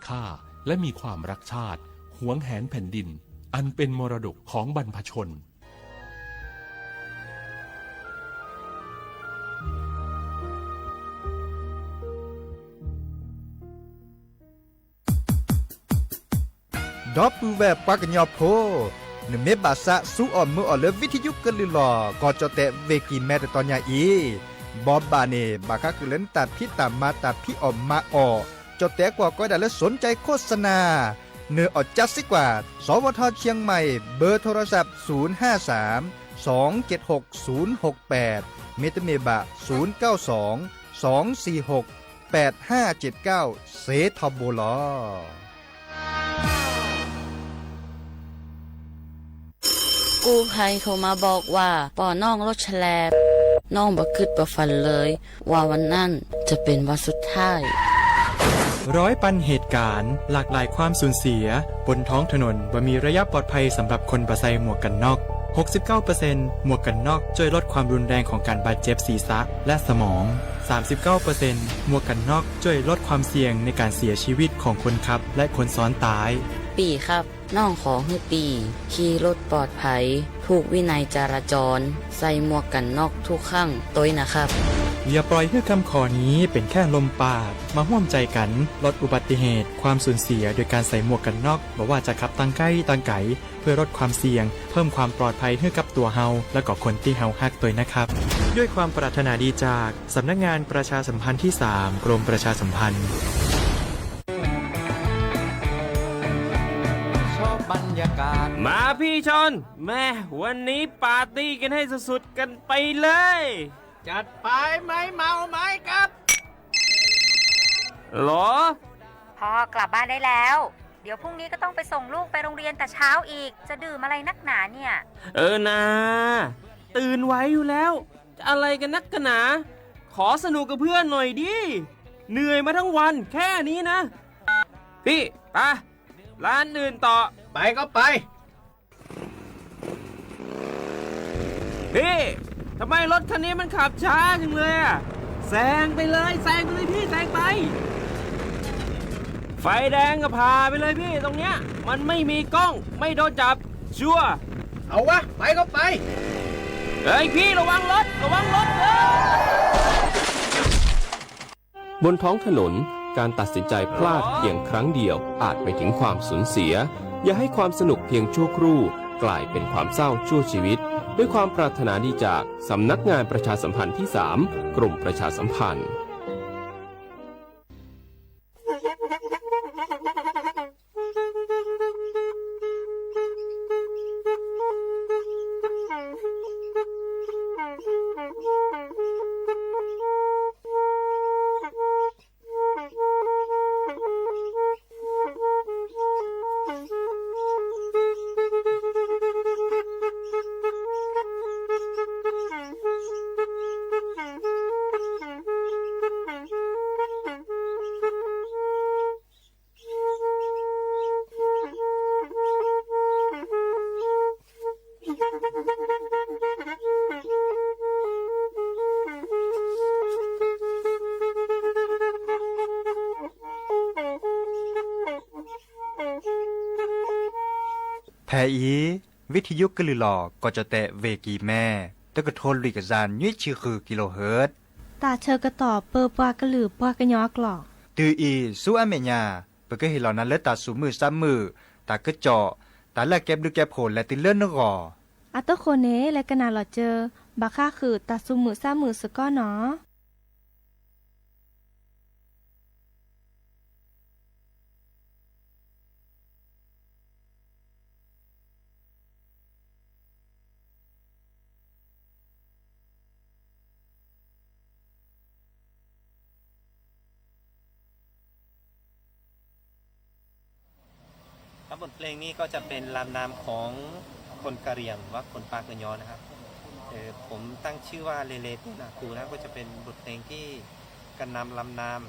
ค่าและมีความรักชาติหวงแหนแผ่นดินอันเป็นมรดกของบรรพชนดอปูแบบปากญอโพนเมบาสะสู้ออมมือออเลวิทยุกลือหลอก็จะแตะเวกีแมตตอนยาอีบอบบาเนบาคาคือเล่นตัดพี่ตามมาตัดพี่ออมมาออจะแตะกว่าก็ได้และสนใจโฆษณาเนื้ออดจัดสิกว่าสวทเชียงใหม่เบอร์โทรศัพท์053 276 068เมตเมบะ092 246 8579เซทอโบลอกู้ภัยโทรมาบอกว่าป่อน้องรถแฉลบน้องบ่คิดบ่ฝันเลยว่าวันนั้นจะเป็นวันสุดท้ายร้อยปันเหตุการณ์หลากหลายความสูญเสียบนท้องถนนบ่มีระยะปลอดภัยสำหรับคนบ่ใส่หมวกกันน็อก 69% หมวกกันน็อกช่วยลดความรุนแรงของการบาดเจ็บศีรษะและสมอง 39% หมวกกันน็อกช่วยลดความเสี่ยงในการเสียชีวิตของคนขับและคนซ้อนท้ายปีครับน้องขอให้ปีขี่รถปลอดภัยถูกวินัยจราจรใส่หมวกกันน็อกทุกครั้งต้วยนะครับอย่าปล่อยให้คำขอนี้เป็นแค่ลมปากมาร่วมใจกันลดอุบัติเหตุความสูญเสียโดยการใส่หมวกกันน็อกบอกว่าจะขับตั้งใกล้ตั้งไกลเพื่อลดความเสี่ยงเพิ่มความปลอดภัยให้กับตัวเฮาและก็คนที่เฮาฮักตัวนะครับด้วยความปรารถนาดีจากสำนักงานประชาสัมพันธ์ที่ 3 กรมประชาสัมพันธ์มาพี่ชนแม่วันนี้ปาร์ตี้กันให้สุดๆกันไปเลยจัดไปไหมเมาไหมครับหรอพ่อกลับบ้านได้แล้วเดี๋ยวพรุ่งนี้ก็ต้องไปส่งลูกไปโรงเรียนแต่เช้าอีกจะดื่มอะไรนักหนาเนี่ยนะตื่นไว้อยู่แล้วจะอะไรกันนักกันหนาขอสนุกกับเพื่อนหน่อยดิเหนื่อยมาทั้งวันแค่นี้นะพี่ไปร้านอื่นต่อไปก็ไปพี่ทำไมรถคันนี้มันขับช้าจังเลยอะแซงไปเลยพี่แซงไปไฟแดงก็พาไปเลยพี่ตรงเนี้ยมันไม่มีกล้องไม่โดนจับชัวร์เอาวะไปก็ไปเฮ้ยพี่ระวังรถบนท้องถนนการตัดสินใจพลาดเพียงครั้งเดียวอาจไปถึงความสูญเสียอย่าให้ความสนุกเพียงชั่วครู่กลายเป็นความเศร้าชั่วชีวิตด้วยความปรารถนาดีจากสำนักงานประชาสัมพันธ์ที่ 3 กรมประชาสัมพันธ์แพอีวิทยุกลือหลอก็จะแตะเวกีแม่ตะกะโทนลุยกะจานยี่ชื่อคือกิโลเฮิรตซ์ตาเชอกระต่อเปอปากระหลือปากระยอกหลอกตืออีสู้อเมญาเปก็เห็นเหล่านั้นและตาสูมือซ้ำมือตากระเจาะตาละแก็บดูแก็บโผลและติเลื่อนนกออัตโคเนและกะนาหลอเจอบาค่าคือตาสูมือซ้ำมือสก้อเนาะบทเพลงนี้ก็จะเป็นลำนามของคนกะเหรี่ยงว่าคนปากะยอนะครับผมตั้งชื่อว่าเลเลตุนาคูนะก็จะเป็นบทเพลงที่กันนำลำนาม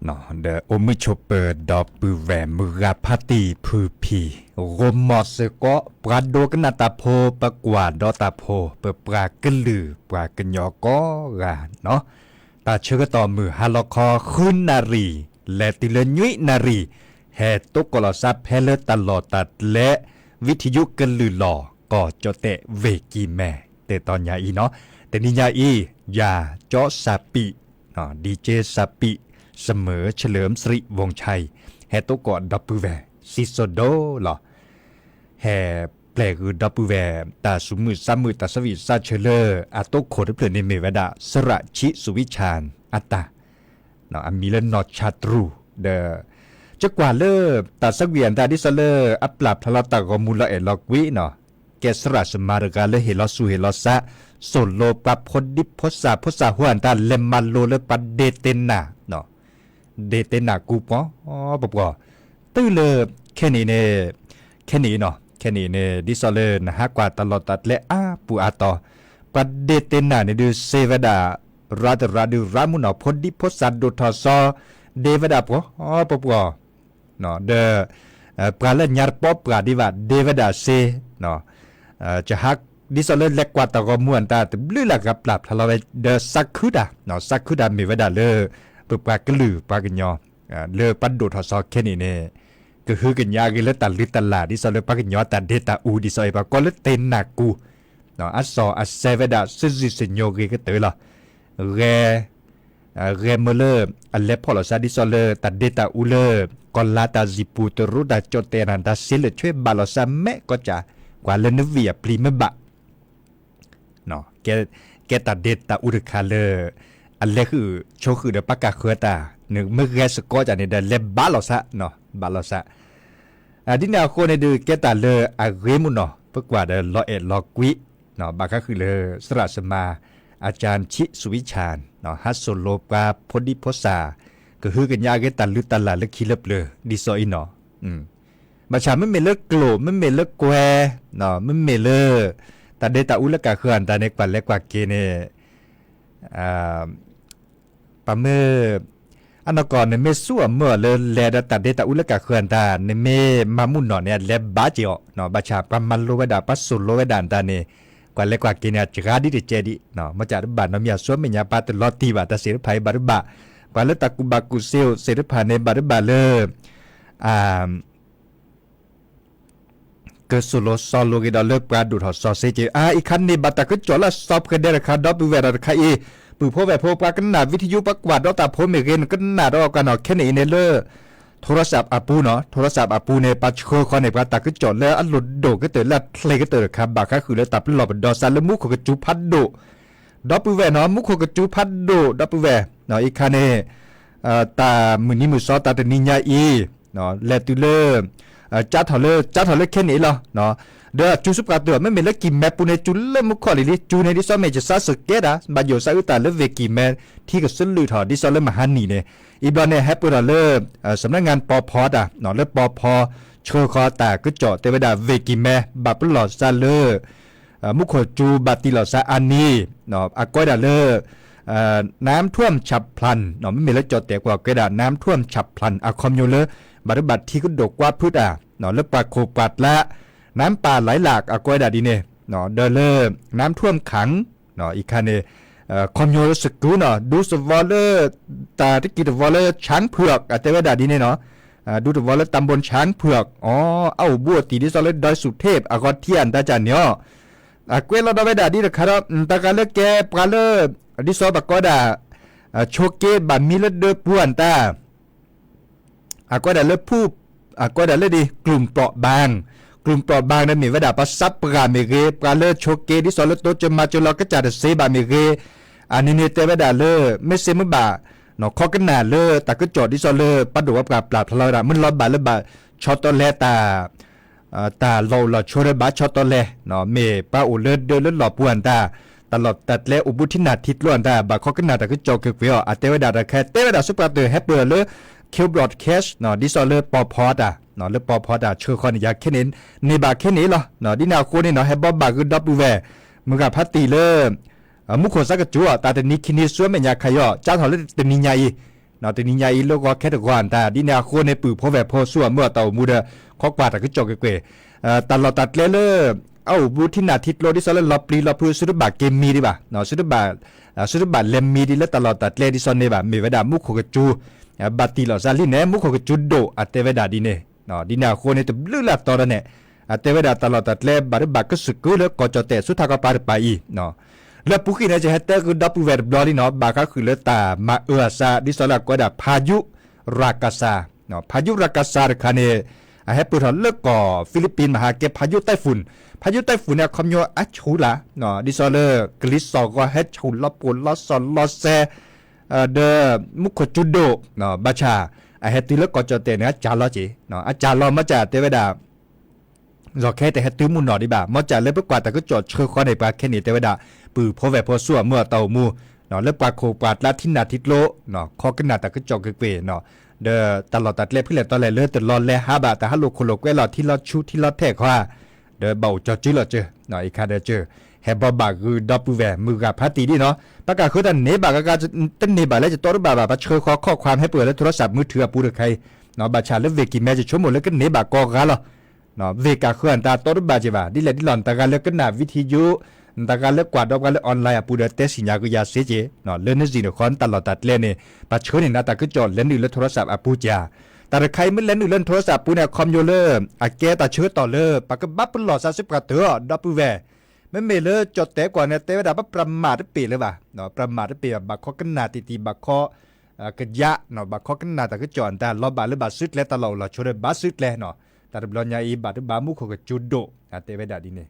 เนาะเดอโอมิชเปอร์ดอปือแวมือราพาตีพือพีโรมอสก็ปราโดกนาตาโพปะกว่าดอตาโพเปปรากะลือปรากะยอก็ราเนาะตาเชื่อต่อมือฮาลอคอขึ้นนารีและติเลยุยนารีแห่ตกกลอซับแพเลตลอดตัดและวิทยุกะลือหล่อก็จะเตะเวกีแม่แต่ตอนยาอีเนาะแต่นี่ยาอียาจอซาปิเนาะดีเจซาปิเสมอเฉลิมศรีวงชัยแห่ตกกอดดับเบิลแวซิโซโดหรอแห่แปลคือดับเบิลแวตาสุมือซ้ำมือตาสวิซาเชเลอร์อาโตโคดเพลในเมวดาสระชิสุวิชานอัตตาเนาะอามิเลนนอชาตรูเดจะกว่าเลอตาสักเวียนตาดิสเลอร์อัปลับทลตากมูลเอลอกวิเนาะแกสระสมารกาเลเฮลอสูเฮลอซะโซโลปะพดดิพษาหวนตาเลมันโลเลปัดเดเตนาเนาะเดเตนากูปอปปอตื้อเลแค่นี้เนาะแค่นี้ดิสเลอร์นะฮะกว่าตลอดตัดและปูอาตอปัดเดเตนาในดูเซวดาราดูรามุนอพดดิพษาดูทอซอเดวดาปอปปอเนาะเดปราเลญาร์ปอปราดิวาเดวดาเซเนาะจะฮักดิสเลเล็กกว่าตะกมวนตาแต่ลือละกับปรับทะเลาะเดสักคุดาเนาะสักคุดามีเวดาเลปปากลือปากญอเลปัดโดทอซอแค่นี้เนี่ยก็คือกันยากิเลตัดลิตลาดิสเลปากญอตัดเดตาอูดิสเอปากอเลเตนนากูเนาะอัสซออัสเซเวดาซิซิเซโยกิก็เตอละเรเมเลอัลเลพอลซาดิสเลตัดเดตาอูเลกอลลาตาซิปูตรุดาโจเตนันดาซิเลช่วยบาลซาเมก็จะกว่าเลนเวียพรีเมบะเนาะแกตัดเดตาอุรคาเลอันเล็กคือโชคือเดปากาเคตาหนึ่งเมื่อแกสก็จะในเดเลบาลซะเนาะบาลซะดินาโคในดูแกตัดเลอาเรมุนเนาะเพื่อกว่าเดลอเอลอกวิเนาะบากาคือเลสระสมาอาจารย์ชิสุวิชานเนาะฮัสโซโลปาพดิพษาก็คือกันยาแกตัดลุตลาเลคิเลบเลดิโซอิเนาะมาชาไม่เมเลโกลไม่เมเลแควเนาะไม่เมเลแต่เดตาอุลกาคืออันตาเนกว่าเล็กกว่าเกเนปะเมื่ออันก่อนเนี่ยเมสั่วเมื่อเลยแลดตัดเดตาอุลกาคืออันตาเนี่ยเมมามุนเนาะเนี่ยแลบาจิโอเนาะบาชาปะมันโลเวดาปัสสุโลเวดาอันตาเนี่ยกว่าเล็กกว่าเกเนจกาดิเจดิเนาะมาจากบาทน้ำยาสวมมียาปาตลอตีบาตเสรภัยบารุบะกว่าเลตากุบากุเซลเสรภัยในบารุบะเลเกิดสุโลซอลโลกิดอลเลปราดูทอซอเซเจอีคันนี้บัตรก็จอละซอบกันเดรคาดอปเวรคาอีปือพ่อแบบพ่อปากันหนาวิทยุปักวาดดอตาพ่อเมเกนกันหนาดอกันเนาะแค่นี้เนเลอโทรศัพท์อาปูเนาะโทรศัพท์อาปูในปัจจุบันในปาตาก็จอดแล้วอันหลุดโดก็เตอละเพลก็เตอครับบาก็คือแล้วตับหลอบดอซันแล้วมุขกจูพัดโดดอปเวเนาะมุขกจูพัดโดดอปเวเนาะอีคันนี้ตามือนี้มือซอตาตนิญญาอีเนาะเลตุเลจ้าถอเลแค่นี้เหรอเนาะเดี๋ยวจูสุปกาตัวไม่เป็นเล็กกิมแมปูในจูเล่มุขอลิลิจูในดิซอเมจะซาสเกตอ่ะบาโยซาอุตาเลเวกิแมที่ก็ซึ่งลือถอดิซอเลมหันนี่เนี่ยอีบอลเนี่ยแฮปปี้เราเลิกสำนักงานปอพอดอ่ะเนาะเลิกปอพอโชคอตาก็เจาะเทวดาเวกิแมบับหลอดซาเลมุขจูบัติหลอดซาอันนี้เนาะอากอยดาเลน้ำท่วมฉับพลันเนาะไม่มีแล้วเจาะแต่กว่ากระดาษน้ำท่วมฉับพลันอะคอมโยเลบัตรบัตรที่ก็ดกว่าพืชอ่ะเนาะแล้วปลาโคปัดละน้ำป่าไหลหลากอากอยดาดีเน่เนาะเดลน้ำท่วมขังเนาะอีกคันเน่คอมโยสกูเนาะดูสวอลเลอร์ตาที่กิดวอลเลอร์ช้างเผือกเทวดาดีเน่เนาะดูสวอลเลอร์ตำบลช้างเผือกเอาบัวตีดิสอลเลอร์ดอยสุเทพอากอเทียนตาจันเนาะเกวลดาเวดาดีนะครับตากาเลแกปลาเลดิสอปากอดาโชเกบามิเลเดปวนตาก็ได้เลือกผู้ก็ได้เลือกดีกลุ่มเปราะบางนั้นมีว่าดาปัสซับปราเมเกปราเลือกโชเกดิสอลโตจะมาจุลก็จะได้เซบาเมเกอันนี้เตว่าดาเลือกไม่เซมบ่าเนาะข้อกันหนาเลือกแต่ก็จอดดิสอลเลือกปัดดูว่าปราบทะเลาะมันร้อนบาเลือกบาช็อตตอนแรกตาเราโชว์บาช็อตตอนแรกเนาะเมปาอุเลือกเดินเลือกหล่อปวนตาตลอดตัดและอุบุทินาทิตล้วนตาบาข้อกันหนาแต่ก็จอดเกี่ยวเตว่าดาแค่เตว่าดาสุปราเตอร์แฮปเปอร์เลยคิวบรอดแคสเนาะดิสอลเลอร์ปอพอดอ่ะเนาะเลอปอพอดอ่ะเชื่อคนอยากแค่นี้ในบาแค่นี้เหรอเนาะดินาโคนี่เนาะให้บอบบาคือดับเบิลแวร์มึงกับพัตตีเลอมุขสักจั่วตาแต่นี้คินิซัวเมียขยอเจ้าถอดเลยแต่นิญญาอี เนาะตนี้ยาอีโลก็แค่ตะกอนแต่ดินาโคในปือพอแวพอสั่วเมื่อเต่ามูเดข้อกว่าตะก็จอกเกวยตลอดตัดเลเอ้าบูที่นาทิตโลดิซอลลอปลีลอพูสุดบาเกมมีดิบ่ะเนาะสุดบาเลมมีดิแล้วตลอดตัดเลดิซอนเนบ่ะมีเวดามุขกจูบัตติลอซาลิเนมุขกจูโดอัตเตเวดาดิเนเนาะดินาโคในตบลือลาตอระเนอัตเตเวดาตลอดตัดเลบาร์บักก็สึกแล้วก็จอเตสุทากปาร์ไปเนาะแล้วปุกินะจะเฮตคือดับเวดบลอดิเนาะบาก็คือเลตามาซาดิซอลก็ดาพายุรากาซาเนาะพายุรากาซาคันเนให้ปุถุเลิกก่อฟิลิปปินส์มหาเก็บพายุไต้ฝุ่นเนี่ยคำโยอัชชูละเนาะดิซอเลกลิสอก็ให้ชูลปูลสอนลอเซเดมุขจุดโดเนาะบัชาให้ตีเลิกก่อจอเตเนี่ยจาลอจีเนาะอาจารย์ลอมาจากเทวดาเราแค่แต่ให้ตื้อมุนหนอดีบ่ามาจากเล็บกว่าแต่ก็จอดเชื่อข้อในปลาแค่นี้เทวดาปือพอแวพอสั่วเมื่อเต่ามูเนาะเล็บปลาโคปาดละทินาทิโลเนาะข้อกันหนาแต่ก็จอดเกวเนาะเดตลอดตัดเล็บเพื่อตอนแรกเลือดตลอดแล5 บาทแต่ฮัลโหลโคโลกไว้หลอดที่ลอดชูที่ลอดแทกว่าเดเบาจอจื้อหลอดเจอเนาะอีกคาเดเจอแฮบบาคือดับปูแวมือกับพัตตีดิเนาะประกาศคือตันเนบากาจะตันเนบาแล้วจะต้นบาบาเชื่อข้อความให้เปิดแล้วโทรศัพท์มือถือปูหรือใครเนาะบาชาแล้วเวกิแม่จะชั่วโมงแล้วก็เนบากอกาหรอเนาะเวกาคืออันตาต้นบาจิบาดิแลดิหลอนตาการแล้วก็หนาวิทยุตาการเลือกกวาดดอกการเลือกออนไลน์ปูเดเตสิญญากุยาเสเจเนาะเล่นนี่สิเนาะคอนตลอดตัดเล่นเนี่ยปัจจุบันนี่นาตาก็จอดเล่นนี่เล่นโทรศัพท์ปูจาแต่ใครไม่เล่นนี่เล่นโทรศัพท์ปูเนี่ยคอมโยเลอร์แกตาเชื้อต่อเลอปากก็บับปลอด30 กว่าตัวดับปูแวไม่เมเลอจดแต่กว่าเนี่ยเตวดาประมาทปีเลยว่ะเนาะประมาทปีบักข้อกันนาตีบักข้อกระยะเนาะบักข้อกันนาแต่ก็จอดแต่รอบาหรือบาซึดแล้วตลอดเราช่วยบาซึดแล้วเนาะแต่บลอนยาอีบาดบามุขกับจุดโดเตวดาดีเนี่ย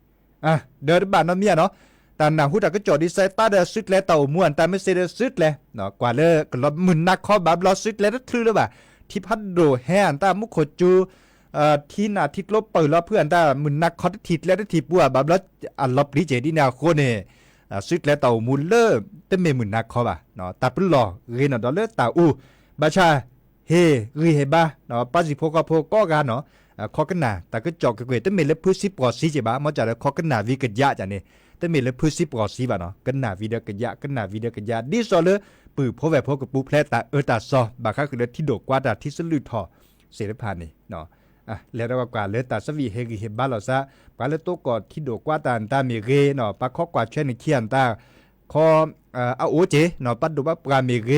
เดินบานน้ำเมียเนาะแต่หนังหูแต่ก็จอดดีไซน์ตาเดซึดแล้วเต่าม้วนแต่ไม่เสด็จซึดแล้วเนาะกว่าเลยก็รอบมึนนักข้อบาบลอซึดแล้วทะเลยว่ะที่พัดโดแห่ตามุขจูที่นาทิศลบเปิดแล้วเพื่อนตามึนนักคอทิศแล้วทิศบัวบาบลออันลบดีเจดีนาโคเน่ซึดแล้วเต่ามุนเลอเต็มเมมึนนักข้อบ่ะเนาะตาปลอเรนดอลเลอตาอูบาชาเฮรีเฮบ้าเนาะปัจจิโพกโพก็กันเนาะข้อกันนาแต่ก็จอกเกยแต่เมลพื้น10 กว่าซีเจบ้ามาจากแล้วข้อกันนาวิกยะจ้ะเนี่ยแต่เมลพื้น10 กว่าซีบ่ะเนาะกันนาวิเดกยะกันนาวิเดกยะดิซอเลปือพอแวพอกับปูแพลตาตาซอบาค่าคือที่โดกกว่าตาที่สลือทอเสรพานนี่เนาะแล้วได้ว่ากว่าเลตาสวีเฮกิเฮบ้าเราซะปาเลโตกอดที่โดกว่าตาเมเรเนาะปาข้อกว่าเช่นเคียนตาคอเอาโอเจเนาะปัดดูว่าปราเมเร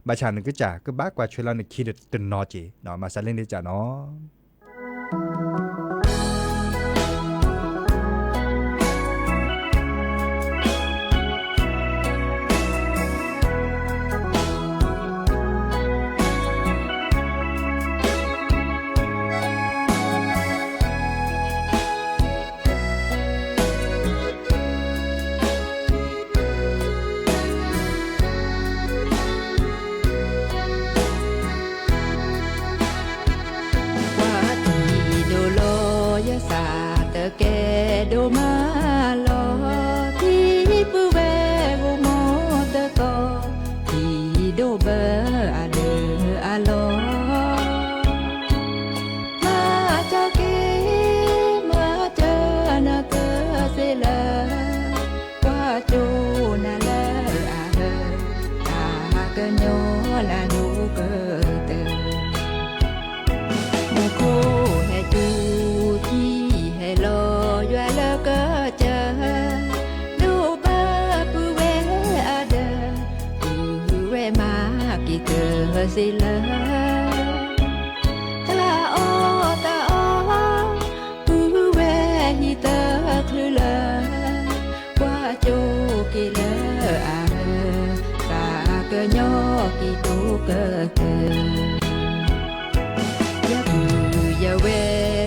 บาชานึกจ่าก็บ้ากว่าช่วยเราในคีดตนนอเจเนาะมาซาเล่นได้จ้ะเนาะสิเลตาโอปูเวฮิเตคลือเลว่าโจกิเลอาตาเกญอกิตูเกเกยะบือยะเว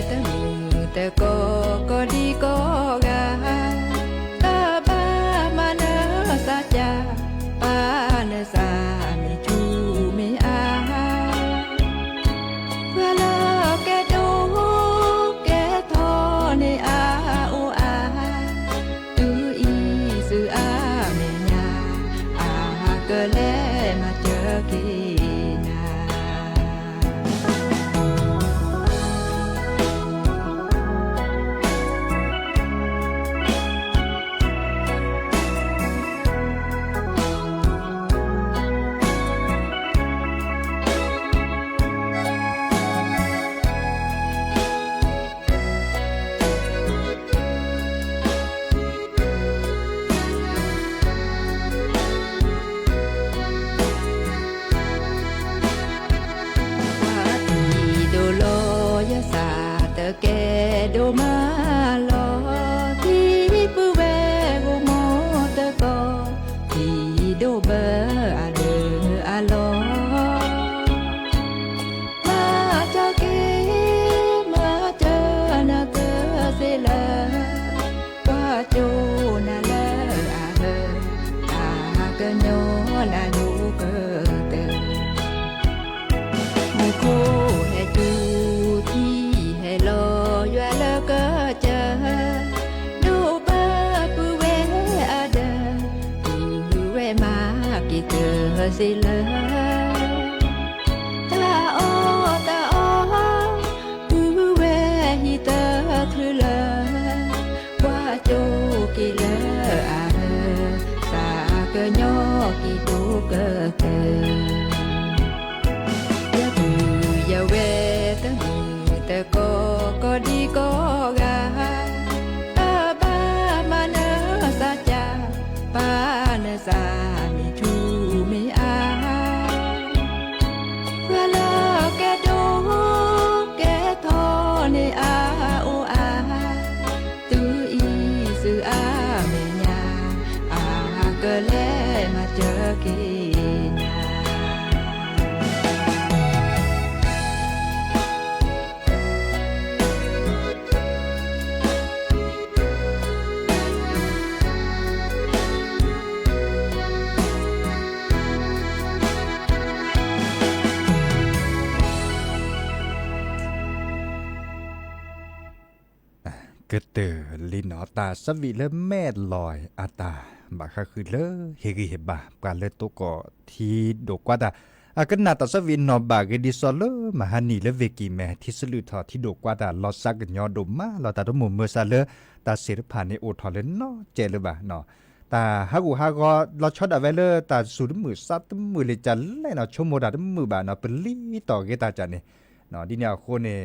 ตะมือตะก็ดีก็กาตาบ้ามาเนสะจาปาเนสาเ สิเลอตาโอตาโออือเวฮิเตอคลือเลอว่าโจกิเลออาเฮสาเกญอกิดูเกเกยะบือยะเวตะมือตะโกก็ดีก็กาตาบ้ามาเนอสาจาปาเนสามิทูมิอาเวลาแกดูแกทอเนอาโออาตูอีสืออาเมญาอาเกเลมาเจอกีญากระเตอลินอตาสวิเลแม่ลอยอาตาบาคาคือเลเฮกิเฮบาการเลตโกที่ดกว่าตาอากันนาตาสวินนอบากดิซอลเลมาฮันนี่เลเวกิแมที่สลุทอที่ดกว่าตาลอซักยอดมาลอตาตมุเมซาเลตาเสรพานีโอทอเลนอเจเลบาเนาะตาฮักูฮักก็เราชดเอาไว้เลยตาสูดมือซัดมือเลยจันเลยเนาะชั่วโมงดามือบาเนาะเป็นลีต่อเกตาจันเนี่ยเนาะดิเนี่ยคนเนี่ย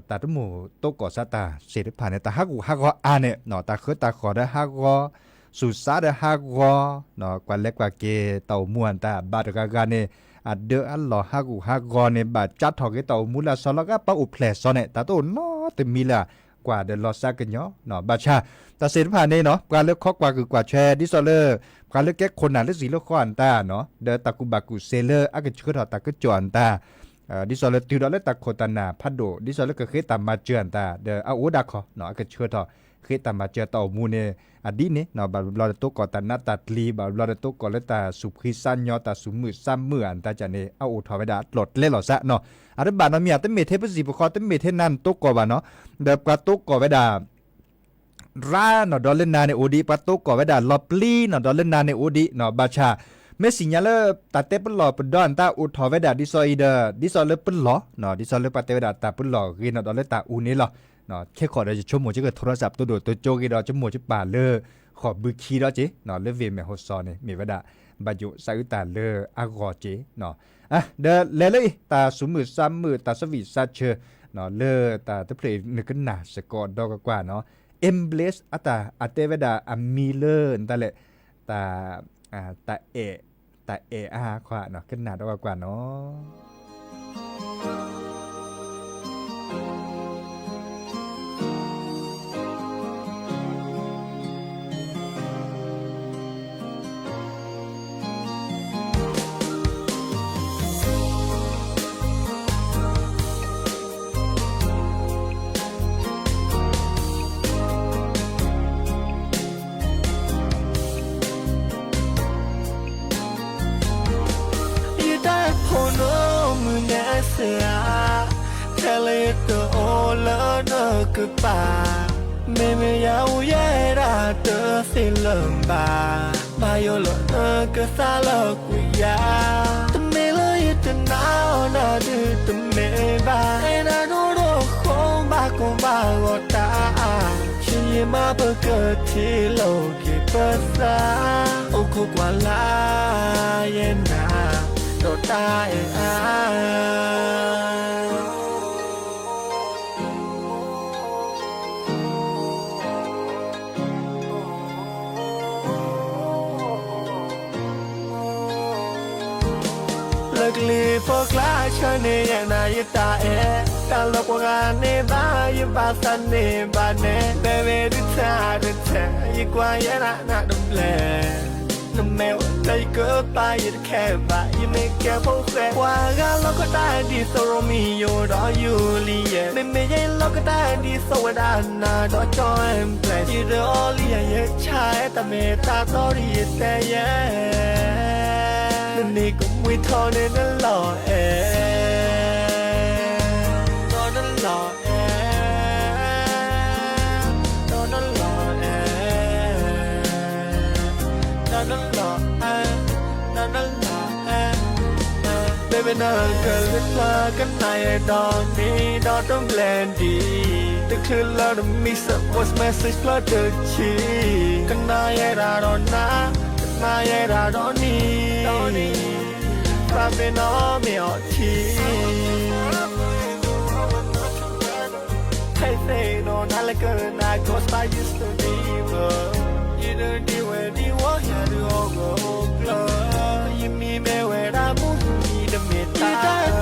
ตาตุมูโตก่อซาตาเสด็จผ่านในตาฮักกูฮักก็อ่านเนี่ยเนาะตาเคยตาขอได้ฮักก็สุดซาได้ฮักก็เนาะกว่าเล็กกว่าเกเต่าม่วนตาบาดกาการเนี่ยเดืออันหล่อฮักกูฮักก็เนี่ยบาดจัดถอดเต่ามูลาซอลก็ป้าอุเพลซอนเนี่ยตาโตเนาะแต่มีละกว่าเดินลอซากันเนาะเนาะบาชาตาเสด็จผ่านเนี่ยเนาะกว่าเลือกข้อกว่าคือกว่าแชร์ดิซอเลอร์กว่าเลือกแก้คนหนาเลือกสีเลือกข้ออันตาเนาะเดินตากุบากุเซเลอร์อักเชื่อถอดตาก็จวนตาดิซอลติวดอลเลตาโคตานาพัดโดดิซอลก็เคยตามมาเจือนตาเดออาโอดาคอเนาะก็เชื่อทอเคยตามมาเจือตอมูเนอดีนี่เนาะบาลอโตกอตานาตาตลีบาลอโตกอเลตาสุขีซันยอตาสุมือซ้ำมืออันตาจาเนอาโอทอเวดาหลดเล่หลอซะเนาะอาร์บานมีอาตเมเทปสิบคอตเมเทนันโตกอบาเนาะเดบกาโตกอเวดาราเนาะดอลเลนาเนโอดีปาโตกอเวดาลอปลีเนาะดอลเลนาเนโอดีเนาะบาชาเมื่อสิญญาเลตัดเตปลอปดอนตาอุทอเวดาดิซอยเดดิซอเลปลอเนาะดิซอเลปาเตเวดาตาปลอกินดอลเลตาอูนี่ลอเนาะแค่ขอได้จะชั่วโมงจะเกิดโทรศัพท์ตัวโดดตัวโจกีดอชั่วโมงจะป่าเลขอบึกคีดอเจเนาะเลเวเมโฮซอเนี่ยมีเวดาบายุสายุตาเลอากอเจเนาะอ่ะเดเลเลยตาสุมือซ้ำมือตาสวีซัดเชเนาะเลตาตะเพลนึกกันหนาสกอดดอกกว่าเนาะเอ็มเบลสอะตาอะเตเวดาอะมีเลตาเลตาตาเอแต่ขวาเนาะขึ้นหนาดกว่าเนาะ คือป่าไม่อยากแย่ราเธอสิเริ่มบ้ามาโยโลก็ซาลกุยาแต่ไม่เลยจะหนาวน่าดื้อแต่ไม่บ้าให้น่าดูดูคงบ้าคงบ้าก็ตาฉันยังมาเพื่อเกิดที่โลกเปิดสาโอ้คุกว่าลาเย็นนาโดตาลีพวกลาชนเนยนายตาตาลกว่าเนบายบาสันเนบาเนเบเวดิชาดิชยิ่งกว่าเยอะนะดมเลน้ำแมวใจเกิดไปยิ่งแค่บ่ายยิ่งไม่แก่พวกแฝงว่ากันเราก็ได้ดีโซโรมิโยรออยู่ลีเย่ไม่ใช่เราก็ได้ดีโซวดานาดอจอยเปล่าที่รอลีเย่ชายแต่เมตาตอรีแต่เย่นี่ก็ไม่ทอเนี่ยนั่นหล่อตอนนั้นหล่อตอนนั้นหล่อตอนนั้นหล่อตอนนั้นหล่อ นั่งBaby น่าเกิดเวลากันในดอนนี้ดอนต้องแลนดีแต่คือเราต้องมีสัก voice message เพราะเธอชี้กันนายราดอนนะกันนายราดอนนี้ฝากเป็นน้องไม่อดทีใคร say no นั่นแหละเกิน I cause I used to be you don't need where you want you to go close you me me where I move the meta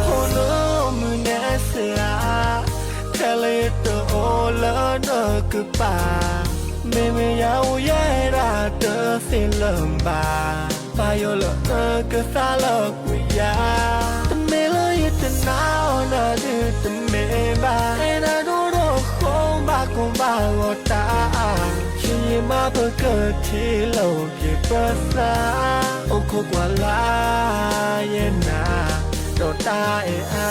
polo munesla tell it to all no goodbye me ya ye ra de silamba pa yo lo ke sa lo ku ya the me lo it now na the me ba na do do khom ba kon ba lo ta chi ma ba ke thi lo pi pa sa o ko kwa la ye na do ta e a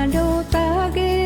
Hãy subscribe cho kênh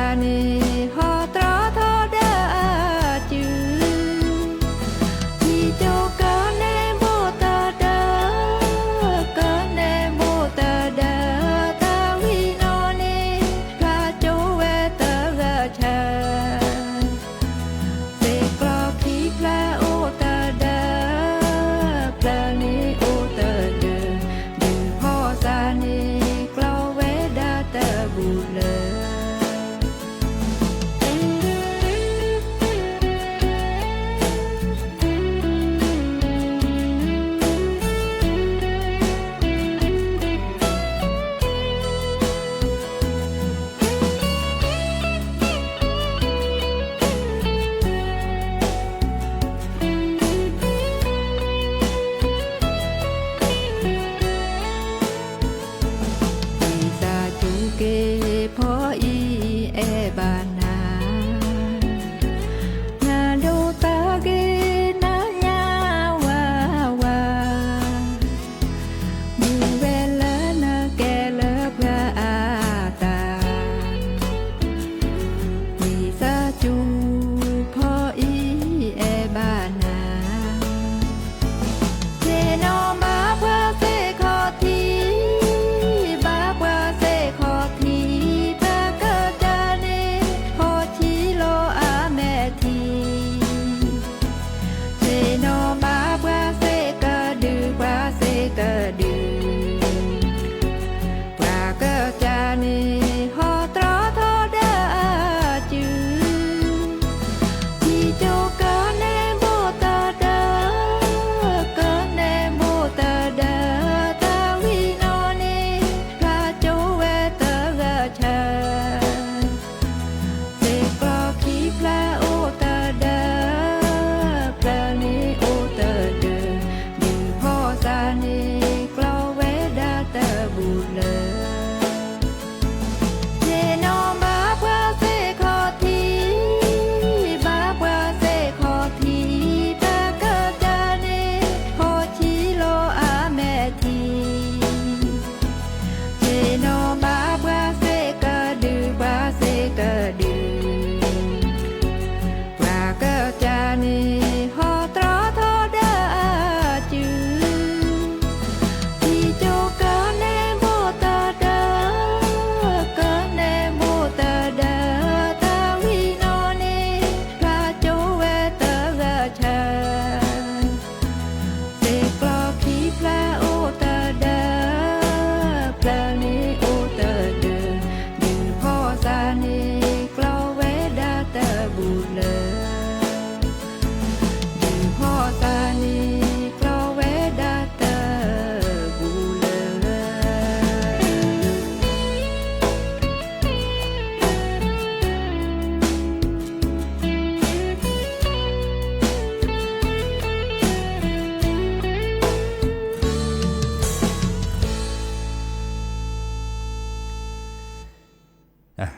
Ghiền Mì Gõ Để không bỏ lỡ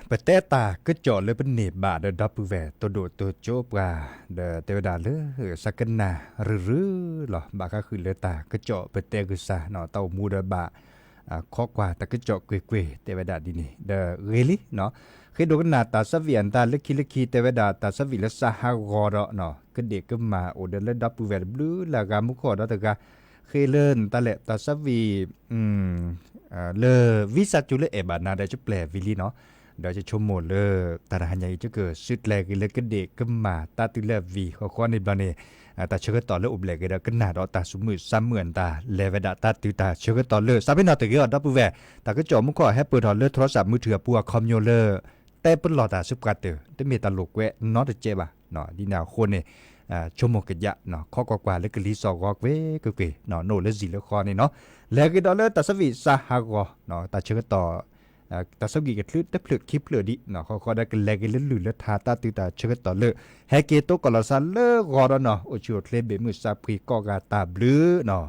ปะแต่ตาก็เจาะเลยเป็นเนบบาดดับปูแวตัวโดดตัวโจบว่าเทวดาเลยสักกันนาหรือหรอบาก็คือเลตาก็เจาะปะแต่คือซาเนาะเต้ามูดบาข้อกว่าแต่ก็เจาะเกวเทวดาดีนี่เรลิเนาะคือดูกันหน้าตาสวียนตาเล็กคิเทวดาตาสวีและสหกอร์เนาะก็เด็กก็มาโอเดลดับปูแวบลูลากามุขอดตะกาเคยเลินตาแหละตาสวีเลวิสัจุเลเอบานาได้จะแปลวิลีเนาะเดี๋ยวจะชมหมดเลยตาหันใหญ่จะเกิดสุดแรกเลยก็เด็กก็มาตาตุเลวีข้อในบานีตาเชื่อต่อเลยอุบเล็กเดี๋ยวก็หน้าดอตาสมือซ้ำเหมือนตาเลเวดาตาตุตาเชื่อต่อเลยซาบินอตะเกียดับปูแวตาก็จ่อมุขอให้เปิดถอดเลยโทรศัพท์มือถือปัวคอมโยเลอร์แต่เปิ้นหลอดสุบกัดแต่เมตาลกแวเนาะเจ็บเนาะดีแนวคนเนี่ยชมกยะเนาะข้อกว่าแล้วก็รีสอร์กเวก็เกเนาะโนเลสิเลคอนี่เนาะแล้วก็ดอลเลอร์ตัสวิสหกอเนาะตาเชื่อต่อตัสวิกลืดแต่เพลือคลิปเพลือดิเนาะเขาได้กันแล้วก็ลื่นแล้วทาตาตือตาเชื่อต่อเลอแฮเกโตกอลซาเลกอเนาะโอชิโอเทเลเบมือซาพรีกอกาตาบลือเนาะ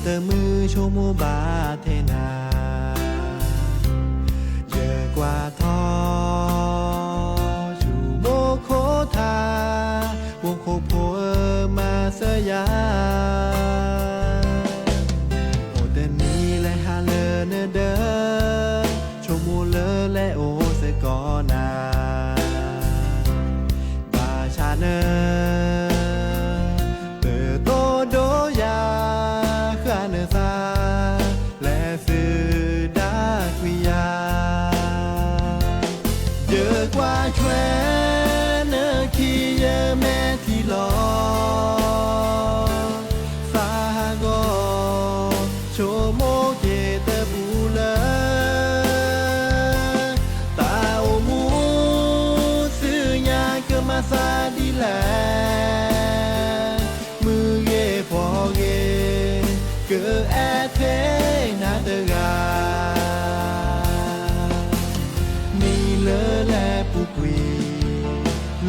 เตมือโชโมบาเทนาเยอะกว่าทอชูโมโคทาวงโคโพมาเสยาโอเตนี้และฮาเลเนเดอโชโมเลและโอเซกอนาบาชาเนเปิดโตโดยาขาเนซาและสือดากวิยาเยอะกว่าแควเนคีเยแม่ที่รอสาโกโชโมเกเตบูเลตาโอมูซื้อยาเกมาซาดีแลมือเกพอเกเกอแอเทนาเตกามีเลอแลปุกวี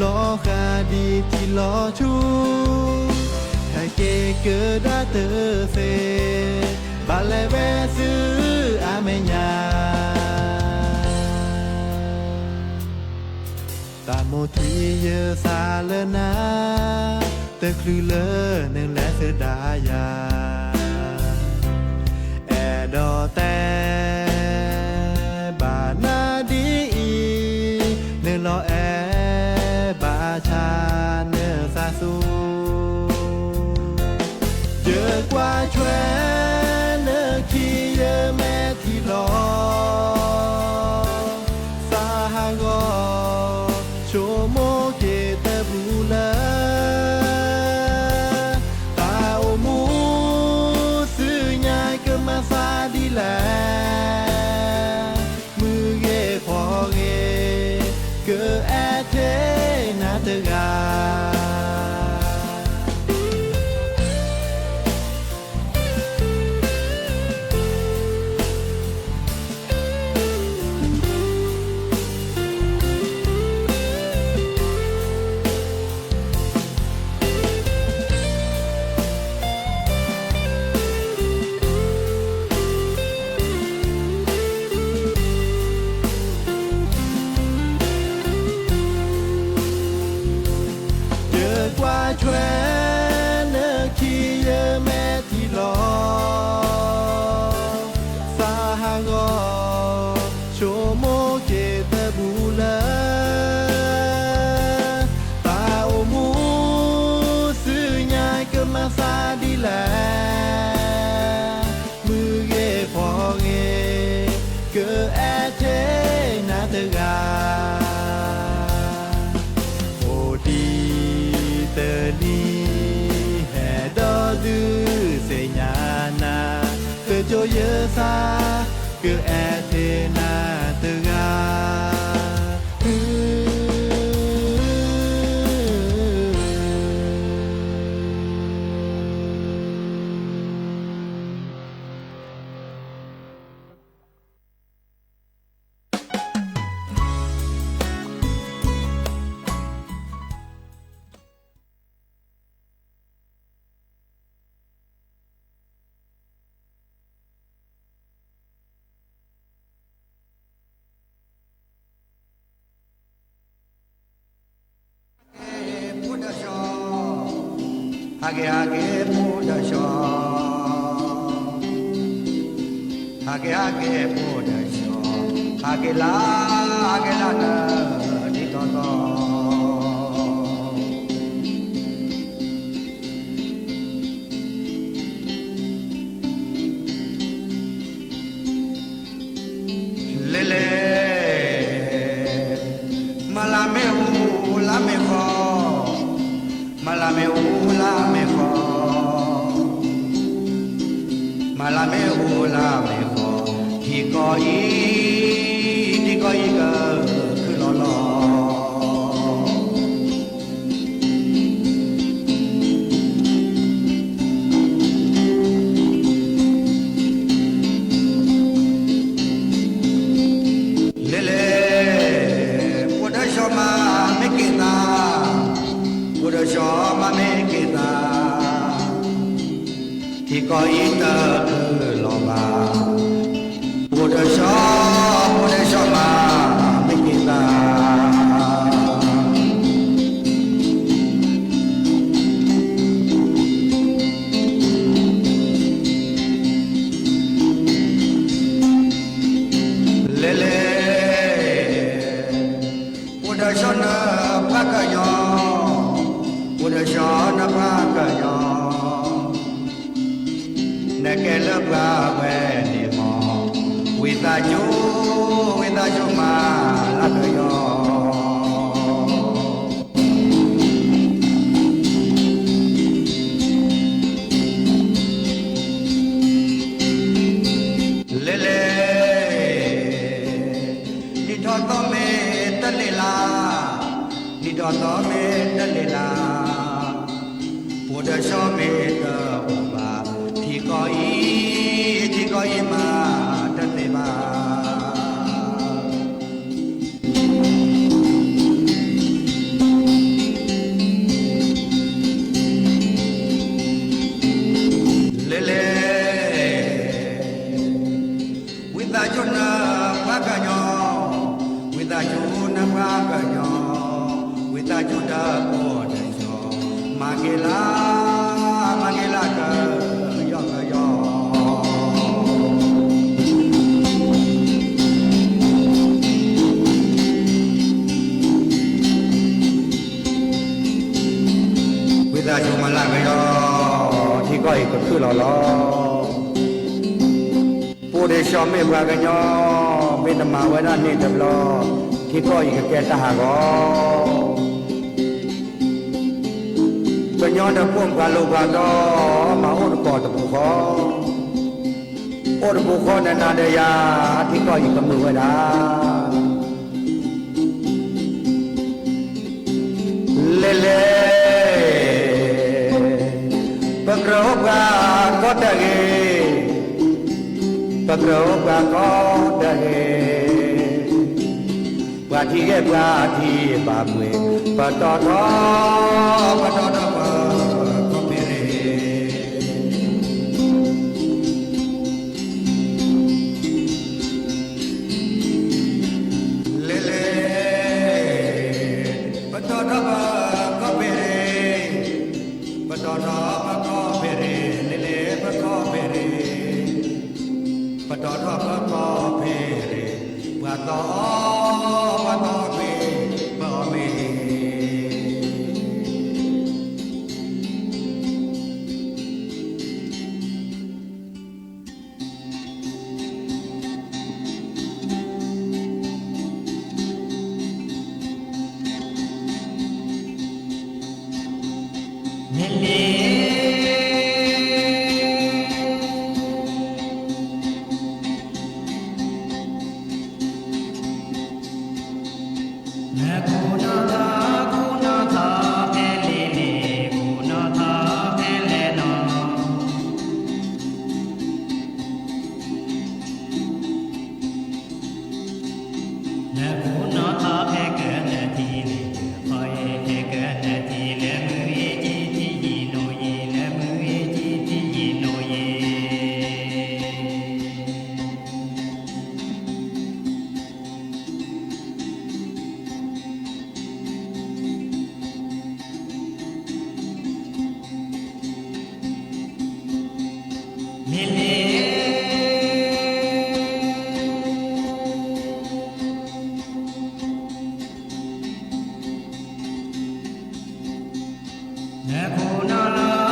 ลอคาดีที่ลอชูไทเกเกอดาเตเซบาเลเวซึอาเมญาตาโมทีเยซาเลนาเตคลือเลเนแลเสดายาแอดอแตบานาดีเนลอแอบาชาเนซาซูเยอะกว่าแชเนคีเยแม่ที่รอสาโกโชโมเกเตบูเลตาโอมูซื้อยาเกมาซาดีแลมือเกพอเกเกอแอเทนาเตกาแชเนคีเยแม่ที่รอสาโกโชโมเกเตบูเลตาโอมูซื้อยาเกมาซาดีแลมือเกพอเกเกอแอเทนาเตกาโอดีเตลีแฮดอดูเซญานาเกโจเยซาเกแอเทนาเตกาฮาเกฮาเกปูดาชอฮาเกฮาเกปูดาชอฮาเกลานะดิตอตอเลเลมาลาเมฮูลาเมฟอMalame ula me fo Malame ula me fo Ti ko i ga ku lo lo Lele Poda shoma me kita Poda shoma me kita ที่ ก็อีเตอร์คือลอบาปูเดชอมาไม่กินตาเลเลปูเดชอนะพักยอปูเดชอนะพักยอนักเกลบาเวนิมอวิตาจูมาลักยอเลเลนิดอตเมตะเลลานิดอตเมตะเลลาปูเดชอเมตะอุบาที่ก็อีมาตะเลบาเลเลวิตาจุนะภากะญอวิตาจุนะภากะญอวิตาจุดาโพเดชอมาเกลากะยอกะยอวิตาจุมาลากะยอที่ก็อีกก็คือเราล้อปูเดชอเมภากะญอเมตมาเวนะนี่ดับล้อที่ก็อีกแกตะหากอกะญอตะปุ่มกะโลกะดอมาโอดกอตะปุขอโอดปุขอนะนาเดยาที่ก็อีกกะมือเวดาเลเลปะกรอบกะก็ตะเกปะกรอบกะก็ตะเกปะที่แกปะที่ปะเวปะตอทอปะตอทอปะก็เปเรเลเลปะตอทอปะก็เปเรปะตอทอปะก็เปเรเลเลปะก็เปเรปะตอทอปะก็เปเรปะตอเปปะเมHãy subscribe cho kênh Ghiền Mì Gõ để không bỏ lỡ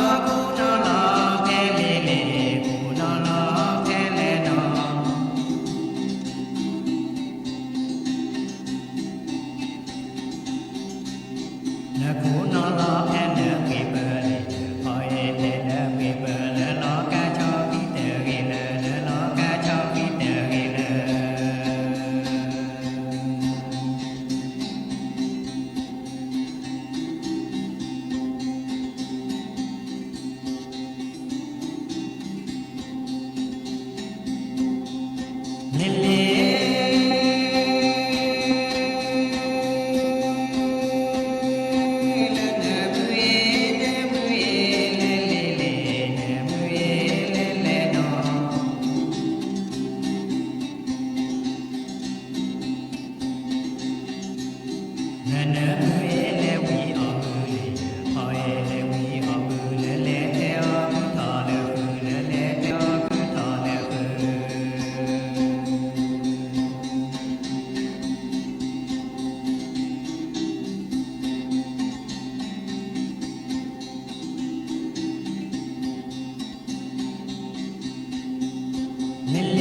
น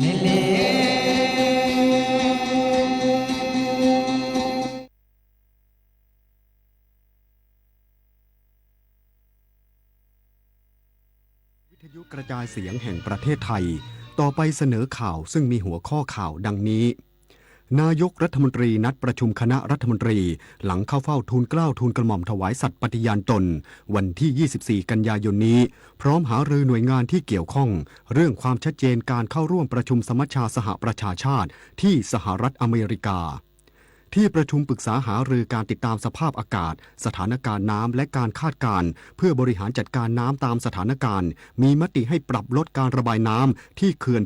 Nele กระจายเสียงแห่งประเทศไทยต่อไปเสนอข่าวซึ่งมีหัวข้อข่าวดังนี้นายกรัฐมนตรีนัดประชุมคณะรัฐมนตรีหลังเข้าเฝ้าทูลเกล้าทูลกระหม่อมถวายสัตย์ปฏิญาณตนวันที่ 24 กันยายนนี้พร้อมหารือหน่วยงานที่เกี่ยวข้องเรื่องความชัดเจนการเข้าร่วมประชุมสมัชชาสหประชาชาติที่สหรัฐอเมริกาที่ประชุมปรึกษาหารือการติดตามสภาพอากาศสถานการณ์น้ำและการคาดการณ์เพื่อบริหารจัดการน้ำตามสถานการณ์มีมติให้ปรับลดการระบายน้ำที่เขื่อน